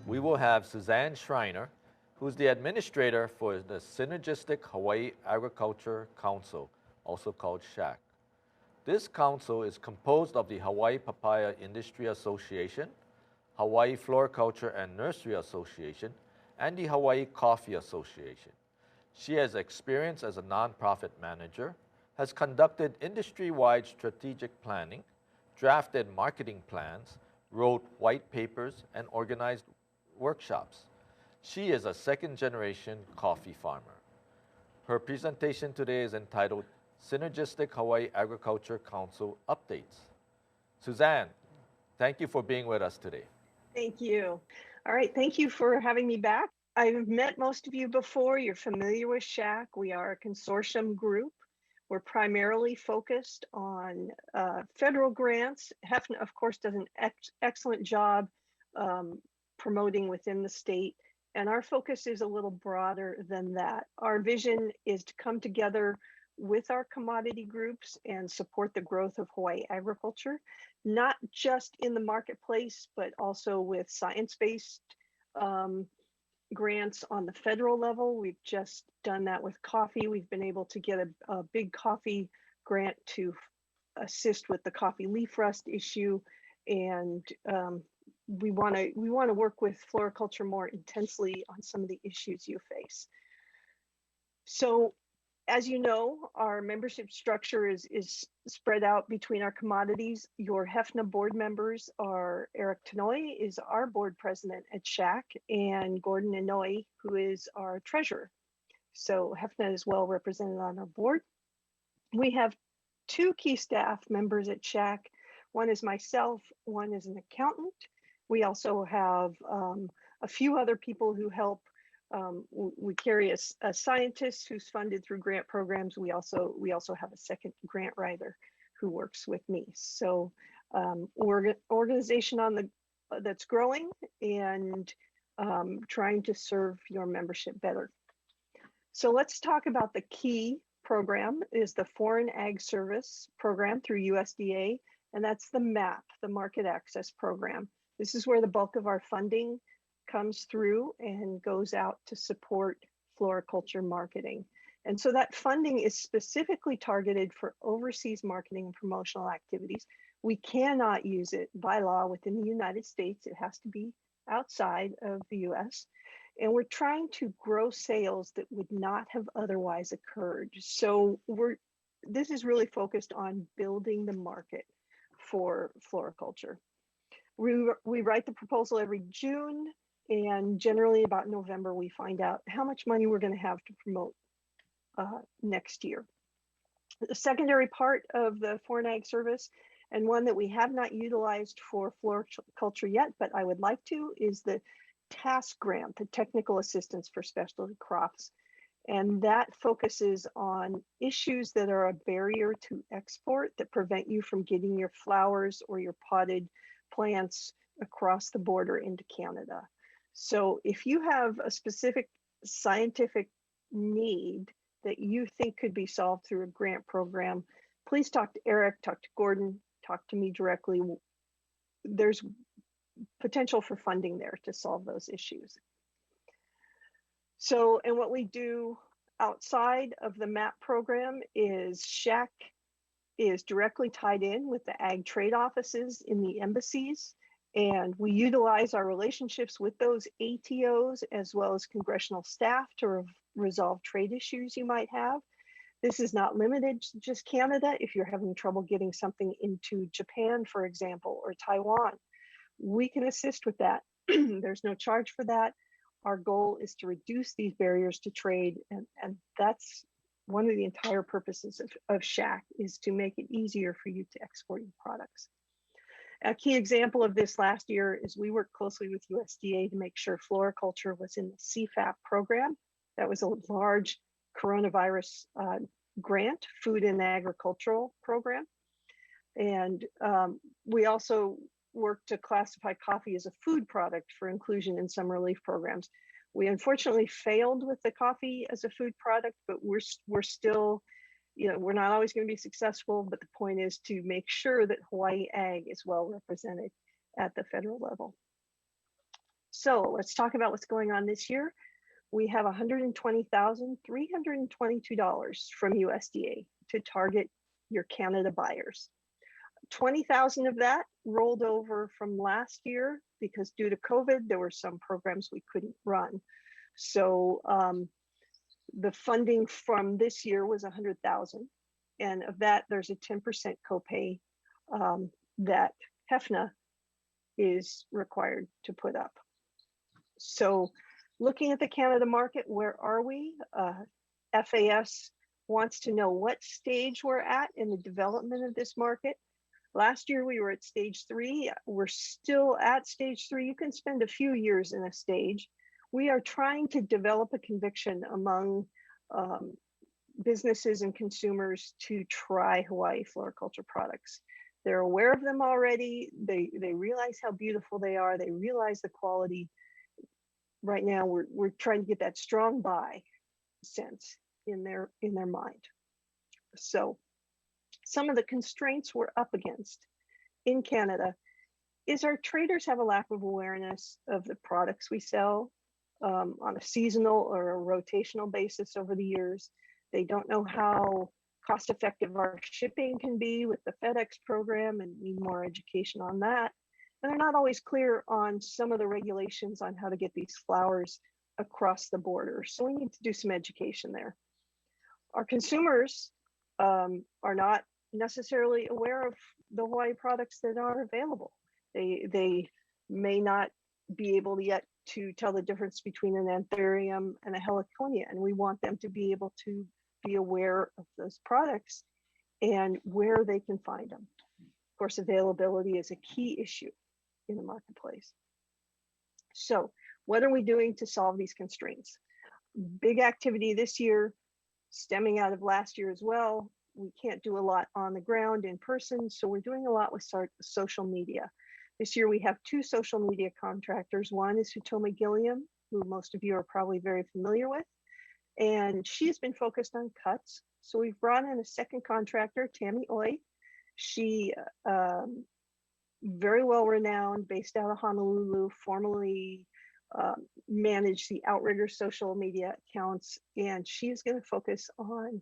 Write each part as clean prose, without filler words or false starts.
we will have Suzanne Schreiner, who's the administrator for the Synergistic Hawaii Agriculture Council, also called SHAC. This council is composed of the Hawaii Papaya Industry Association, Hawaii Floriculture and Nursery Association, and the Hawaii Coffee Association. She has experience as a nonprofit manager, has conducted industry-wide strategic planning, drafted marketing plans, wrote white papers, and organized workshops. She is a second-generation coffee farmer. Her presentation today is entitled Synergistic Hawaii Agriculture Council Updates. Suzanne, thank you for being with us today. Thank you. All right, thank you for having me back. I've met most of you before. You're familiar with SHAC. We are a consortium group. We're primarily focused on federal grants. HFNA, of course, does an excellent job promoting within the state. And our focus is a little broader than that. Our vision is to come together with our commodity groups and support the growth of Hawaii agriculture, not just in the marketplace, but also with science-based grants on the federal level. We've just done that with coffee. We've been able to get a big coffee grant to assist with the coffee leaf rust issue, and we want to work with floriculture more intensely on some of the issues you face. So, as you know, our membership structure is spread out between our commodities. Your HFNA board members are Eric Tanoe, is our board president at SHAC, and Gordon Inouye, who is our treasurer. So HFNA is well represented on our board. We have two key staff members at SHAC. One is myself, one is an accountant. We also have a few other people who help. We carry a scientist who's funded through grant programs. We also have a second grant writer who works with me. So organization that's growing and trying to serve your membership better. So let's talk about the key program is the Foreign Ag Service program through USDA, and that's the MAP, the Market Access Program. This is where the bulk of our funding comes through and goes out to support floriculture marketing. And so that funding is specifically targeted for overseas marketing and promotional activities. We cannot use it by law within the United States. It has to be outside of the US. And we're trying to grow sales that would not have otherwise occurred. So this is really focused on building the market for floriculture. We write the proposal every June, and generally about November, we find out how much money we're going to have to promote next year. The secondary part of the Foreign Ag Service, and one that we have not utilized for floriculture yet, but I would like to, is the TASK grant, the Technical Assistance for Specialty Crops. And that focuses on issues that are a barrier to export that prevent you from getting your flowers or your potted plants across the border into Canada. So if you have a specific scientific need that you think could be solved through a grant program, please talk to Eric, talk to Gordon, talk to me directly. There's potential for funding there to solve those issues. So, and what we do outside of the MAP program is SHAC is directly tied in with the ag trade offices in the embassies. And we utilize our relationships with those ATOs as well as congressional staff to resolve trade issues you might have. This is not limited to just Canada. If you're having trouble getting something into Japan, for example, or Taiwan, we can assist with that. There's no charge for that. Our goal is to reduce these barriers to trade, and that's one of the entire purposes of SHAC, is to make it easier for you to export your products. A key example of this last year is we worked closely with USDA to make sure floriculture was in the CFAP program. That was a large coronavirus grant, food and agricultural program. And we also worked to classify coffee as a food product for inclusion in some relief programs. We unfortunately failed with the coffee as a food product, but we're still, we're not always going to be successful, but the point is to make sure that Hawaii Ag is well represented at the federal level. So let's talk about what's going on this year. We have $120,322 from USDA to target your Canada buyers. 20,000 of that rolled over from last year because due to COVID, there were some programs we couldn't run. So the funding from this year was 100,000. And of that, there's a 10% copay that HFNA is required to put up. So looking at the Canada market, where are we? FAS wants to know what stage we're at in the development of this market. Last year we were at stage 3. We're still at stage 3. You can spend a few years in a stage. We are trying to develop a conviction among businesses and consumers to try Hawaii floriculture products. They're aware of them already. They realize how beautiful they are. They realize the quality. Right now, we're trying to get that strong buy sense in their mind. So some of the constraints we're up against in Canada is our traders have a lack of awareness of the products we sell on a seasonal or a rotational basis over the years. They don't know how cost effective our shipping can be with the FedEx program and need more education on that. And they're not always clear on some of the regulations on how to get these flowers across the border. So we need to do some education there. Our consumers are not necessarily aware of the Hawaii products that are available. They may not be able yet to tell the difference between an anthurium and a heliconia, and we want them to be able to be aware of those products and where they can find them. Of course, availability is a key issue in the marketplace. So what are we doing to solve these constraints? Big activity this year, stemming out of last year as well. We can't do a lot on the ground in person, so we're doing a lot with social media. This year we have 2 social media contractors. One is Hitomi Gilliam, who most of you are probably very familiar with, and she's been focused on cuts. So we've brought in a second contractor, Tammy Oi. She very well renowned, based out of Honolulu, formerly managed the Outrigger social media accounts, and she's going to focus on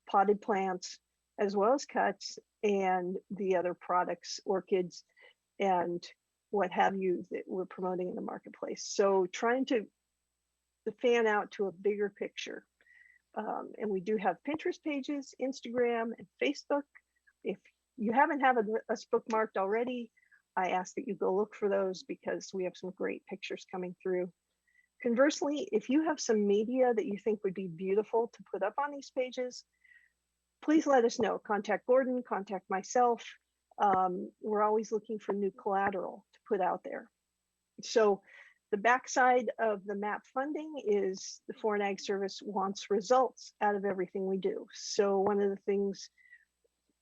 potted plants as well as cuts and the other products, orchids and what have you, that we're promoting in the marketplace. So trying to fan out to a bigger picture. And we do have Pinterest pages, Instagram, and Facebook. If you haven't have us bookmarked already, I ask that you go look for those because we have some great pictures coming through. Conversely, if you have some media that you think would be beautiful to put up on these pages, please let us know. Contact Gordon, contact myself. We're always looking for new collateral to put out there. So the backside of the MAP funding is the Foreign Ag Service wants results out of everything we do. So one of the things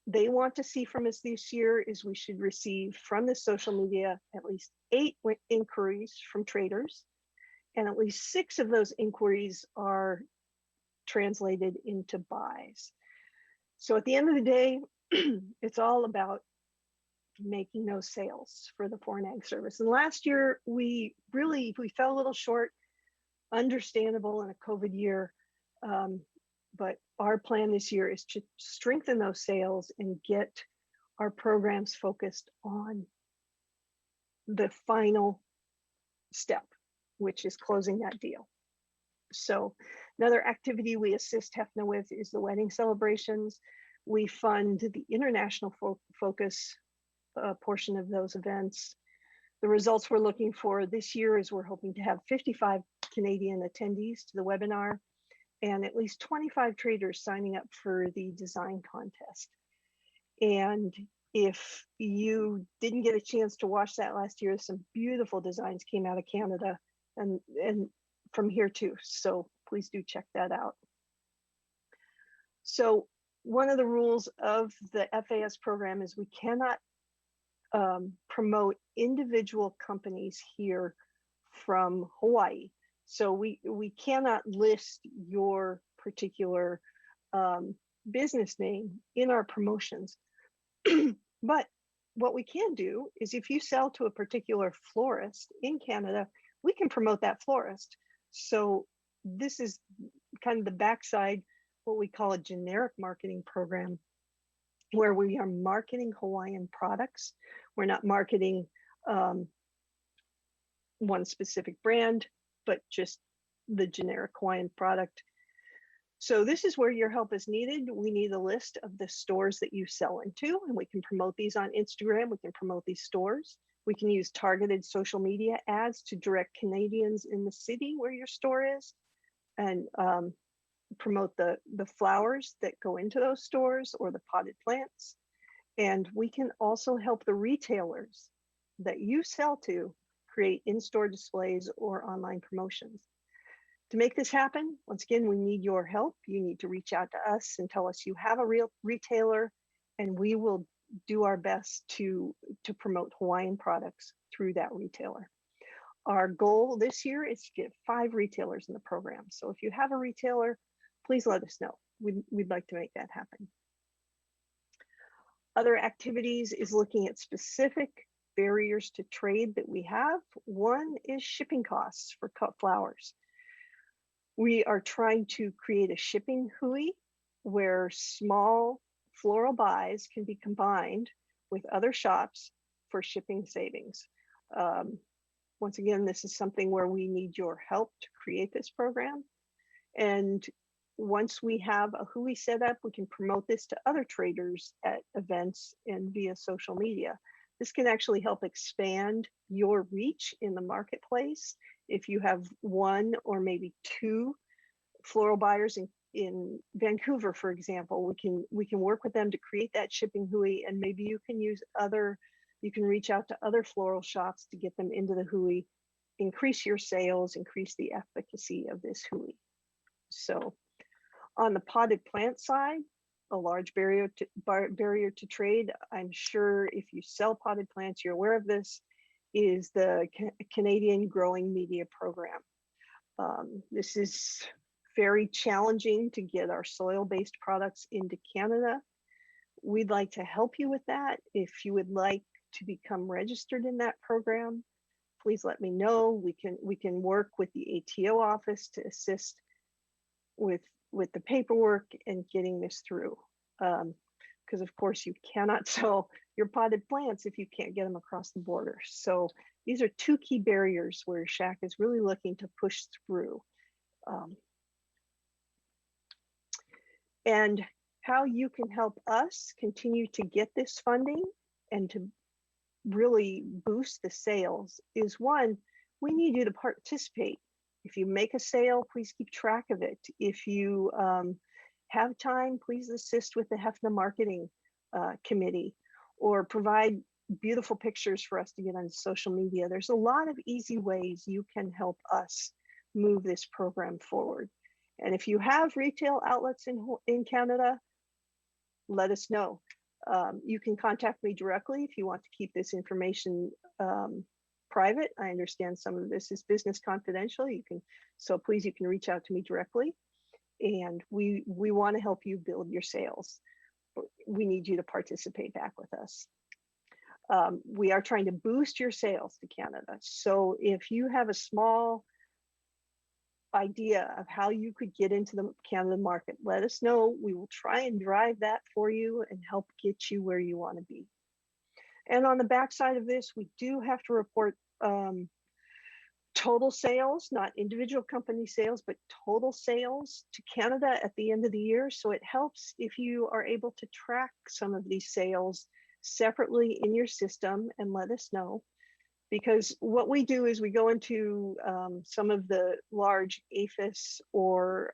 they want to see from us this year is we should receive from the social media at least 8 inquiries from traders, and at least 6 of those inquiries are translated into buys. So at the end of the day, it's all about making those sales for the Foreign Ag Service. And last year, we fell a little short, understandable in a COVID year. But our plan this year is to strengthen those sales and get our programs focused on the final step, which is closing that deal. So another activity we assist HFNA with is the wedding celebrations. We fund the international focus portion of those events. The results we're looking for this year is we're hoping to have 55 Canadian attendees to the webinar and at least 25 traders signing up for the design contest. And if you didn't get a chance to watch that last year, some beautiful designs came out of Canada and from here too. So please do check that out. So one of the rules of the FAS program is we cannot promote individual companies here from Hawaii. So we cannot list your particular business name in our promotions. But what we can do is if you sell to a particular florist in Canada, we can promote that florist. So this is kind of the backside, what we call a generic marketing program, where we are marketing Hawaiian products. We're not marketing one specific brand, but just the generic Hawaiian product. So this is where your help is needed. We need a list of the stores that you sell into, and we can promote these on Instagram. We can promote these stores. We can use targeted social media ads to direct Canadians in the city where your store is, and promote the flowers that go into those stores or the potted plants. And we can also help the retailers that you sell to create in-store displays or online promotions. To make this happen, once again, we need your help. You need to reach out to us and tell us you have a real retailer, and we will do our best to promote Hawaiian products through that retailer. Our goal this year is to get 5 retailers in the program. So if you have a retailer, please let us know. We'd like to make that happen. Other activities is looking at specific barriers to trade that we have. One is shipping costs for cut flowers. We are trying to create a shipping hui where small floral buys can be combined with other shops for shipping savings. Once again, this is something where we need your help to create this program. And once we have a hui set up, we can promote this to other traders at events and via social media. This can actually help expand your reach in the marketplace. If you have 1 or maybe 2 floral buyers in Vancouver, for example, we can work with them to create that shipping hui, and maybe you can reach out to other floral shops to get them into the hui, increase your sales, increase the efficacy of this hui. So on the potted plant side, a large barrier to trade, I'm sure if you sell potted plants, you're aware of this, is the Canadian Growing Media Program. This is very challenging to get our soil-based products into Canada. We'd like to help you with that. If you would like to become registered in that program, please let me know. We can work with the ATO office to assist with the paperwork and getting this through. Because of course you cannot sell your potted plants if you can't get them across the border. So these are 2 key barriers where SHAC is really looking to push through. And how you can help us continue to get this funding and to really boost the sales is, 1, we need you to participate. If you make a sale, please keep track of it. If you have time, please assist with the HFNA marketing committee, or provide beautiful pictures for us to get on social media. There's a lot of easy ways you can help us move this program forward. And if you have retail outlets in Canada, let us know. You can contact me directly if you want to keep this information private. I understand some of this is business confidential. So please, you can reach out to me directly. And we want to help you build your sales. We need you to participate back with us. We are trying to boost your sales to Canada. So if you have a small idea of how you could get into the Canada market, let us know. We will try and drive that for you and help get you where you want to be. And on the backside of this, we do have to report total sales, not individual company sales, but total sales to Canada at the end of the year. So it helps if you are able to track some of these sales separately in your system and let us know. Because what we do is we go into some of the large APHIS or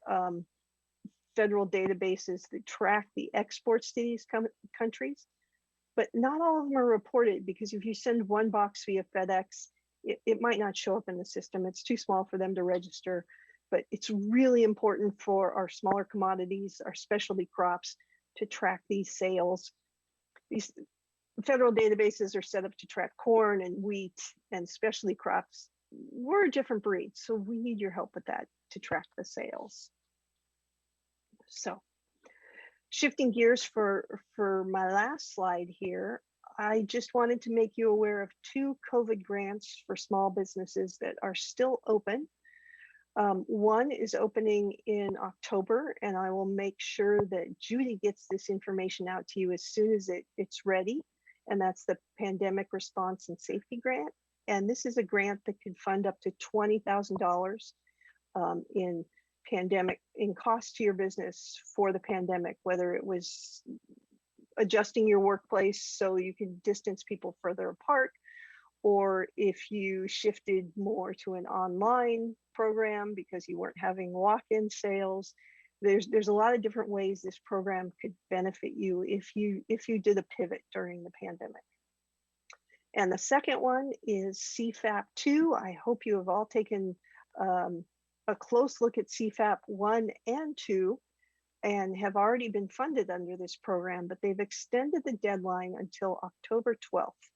federal databases that track the exports to these countries, but not all of them are reported, because if you send one box via FedEx, it might not show up in the system. It's too small for them to register, but it's really important for our smaller commodities, our specialty crops, to track these sales. These federal databases are set up to track corn and wheat and specialty crops. We're a different breed, so we need your help with that to track the sales. So shifting gears for my last slide here, I just wanted to make you aware of 2 COVID grants for small businesses that are still open. One is opening in October, and I will make sure that Judy gets this information out to you as soon as it's ready. And that's the Pandemic Response and Safety Grant. And this is a grant that could fund up to $20,000 in cost to your business for the pandemic, whether it was adjusting your workplace so you could distance people further apart, or if you shifted more to an online program because you weren't having walk-in sales. There's a lot of different ways this program could benefit you if you did a pivot during the pandemic. And the second one is CFAP 2. I hope you have all taken a close look at CFAP 1 and 2 and have already been funded under this program, but they've extended the deadline until October 12th.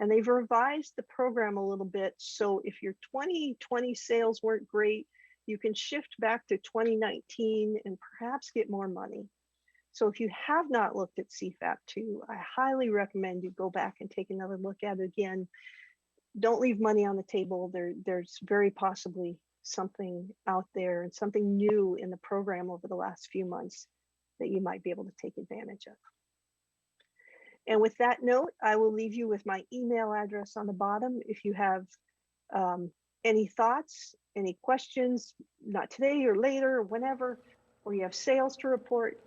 And they've revised the program a little bit. So if your 2020 sales weren't great, you can shift back to 2019 and perhaps get more money. So if you have not looked at CFAP 2, I highly recommend you go back and take another look at it again. Don't leave money on the table. There's very possibly something out there and something new in the program over the last few months that you might be able to take advantage of. And with that note, I will leave you with my email address on the bottom. If you have any thoughts, any questions, not today or later or whenever, or you have sales to report,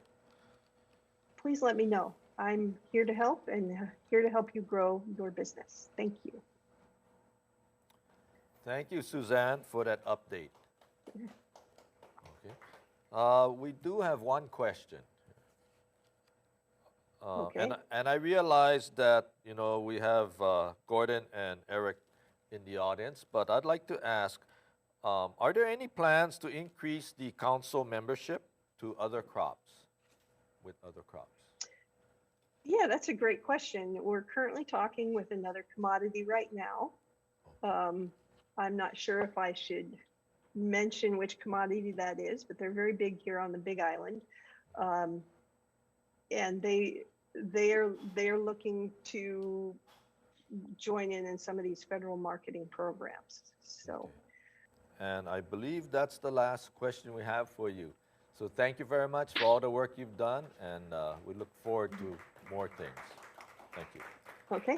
please let me know. I'm here to help and here to help you grow your business. Thank you. Thank you, Suzanne, for that update. Okay. We do have one question. Okay. And I realize that, you know, we have Gordon and Eric in the audience, but I'd like to ask, are there any plans to increase the council membership to other crops, with other crops? Yeah, that's a great question. We're currently talking with another commodity right now. I'm not sure if I should mention which commodity that is, but they're very big here on the Big Island. And they are looking to join in some of these federal marketing programs. So. Okay. And I believe that's the last question we have for you. So thank you very much for all the work you've done, and we look forward to more things. Thank you. Okay.